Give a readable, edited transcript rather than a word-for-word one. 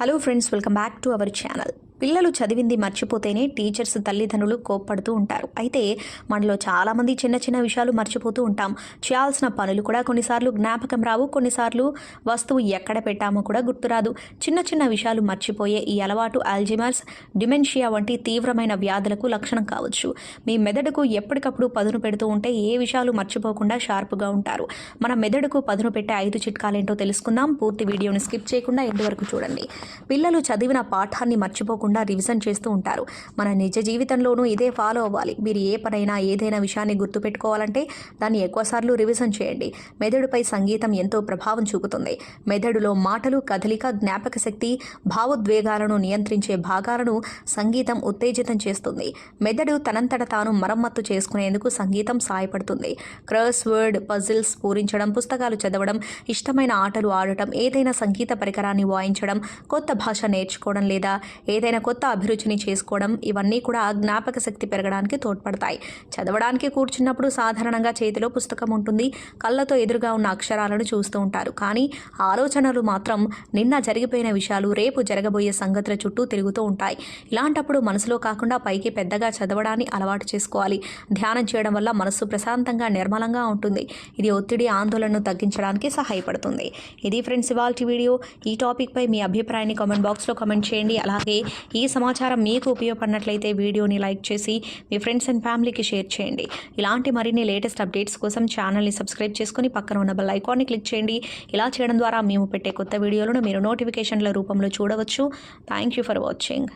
Hello friends, welcome back to our channel. పిల్లలు చదివింది మర్చిపోతేనే teachers, తల్లిదండ్రులు కోప్పడుతూ ఉంటారు. అయితే మనలో చాలామంది చిన్న చిన్న విషయాలు మర్చిపోతూ ఉంటాం. చేయాల్సిన పనులు కూడా కొన్నిసార్లు జ్ఞాపకం రావు, కొన్నిసార్లు వస్తువు ఎక్కడ పెట్టామో కూడా గుర్తురాదు. చిన్న చిన్న విషయాలు మర్చిపోయే ఈ అలవాటు అల్జీమర్స్, డిమెన్షియా వంటి తీవ్రమైన వ్యాధులకు లక్షణం కావచ్చు. మీ మెదడుకు ఎప్పటికప్పుడు పదును పెడుతూ ఉంటే ఏ విషయాలు మర్చిపోకుండా షార్ప్గా ఉంటారు. మన మెదడుకు పదును పెట్టే 5 చిట్కాలేంటో తెలుసుకుందాం. పూర్తి వీడియోని స్కిప్ చేయకుండా ఎండ్ వరకు చూడండి. పిల్లలు చదివిన పాఠాన్ని మర్చిపోకుండా రివిజన్ చేస్తూ ఉంటారు. మన నిజ జీవితంలోనూ ఇదే ఫాలో అవ్వాలి. మీరు ఏ పనైనా, ఏదైనా విషయాన్ని గుర్తుపెట్టుకోవాలంటే దాన్ని ఎక్కువసార్లు రివిజన్ చేయండి. మెదడుపై సంగీతం ఎంతో ప్రభావం చూపుతుంది. మెదడులో మాటలు, కదలిక, జ్ఞాపక శక్తి, భావోద్వేగాలను నియంత్రించే భాగాలను సంగీతం ఉత్తేజితం చేస్తుంది. మెదడు తనంతట తాను మరమ్మత్తు చేసుకునేందుకు సంగీతం సహాయపడుతుంది. క్రాస్ వర్డ్ పజిల్స్ పూరించడం, పుస్తకాలు చదవడం, ఇష్టమైన ఆటలు ఆడటం, ఏదైనా సంగీత పరికరాన్ని వాయించడం, కొత్త భాష నేర్చుకోవడం లేదా ఏదైనా కొత్త అభిరుచిని చేసుకోవడం, ఇవన్నీ కూడా జ్ఞాపక శక్తి పెరగడానికి తోడ్పడతాయి. చదవడానికి కూర్చున్నప్పుడు సాధారణంగా చేతిలో పుస్తకం ఉంటుంది. కళ్ళతో ఎదురుగా ఉన్న అక్షరాలను చూస్తూ ఉంటారు. కానీ ఆలోచనలు మాత్రం నిన్న జరిగిపోయిన విషయాలు, రేపు జరగబోయే సంగతుల చుట్టూ తిరుగుతూ ఉంటాయి. ఇలాంటప్పుడు మనసులో కాకుండా పైకి పెద్దగా చదవడాన్ని అలవాటు చేసుకోవాలి. ధ్యానం చేయడం వల్ల మనసు ప్రశాంతంగా, నిర్మలంగా ఉంటుంది. ఇది ఒత్తిడి, ఆందోళనను తగ్గించడానికి సహాయపడుతుంది. ఇది ఫ్రెండ్స్ ఇవాల్టి వీడియో. ఈ టాపిక్ పై మీ అభిప్రాయాన్ని కామెంట్ బాక్స్లో కామెంట్ చేయండి. అలాగే ఈ సమాచారం మీకు ఉపయోగపడినట్లయితే వీడియోని లైక్ చేసి మీ ఫ్రెండ్స్ అండ్ ఫ్యామిలీకి షేర్ చేయండి. ఇలాంటి మరిన్ని లేటెస్ట్ అప్డేట్స్ కోసం ఛానల్ని సబ్స్క్రైబ్ చేసుకుని పక్కన ఉన్న బెల్ ఐకాన్ని క్లిక్ చేయండి. ఇలా చేయడం ద్వారా మేము పెట్టే కొత్త వీడియోలను మీరు నోటిఫికేషన్ల రూపంలో చూడవచ్చు. Thank you for watching.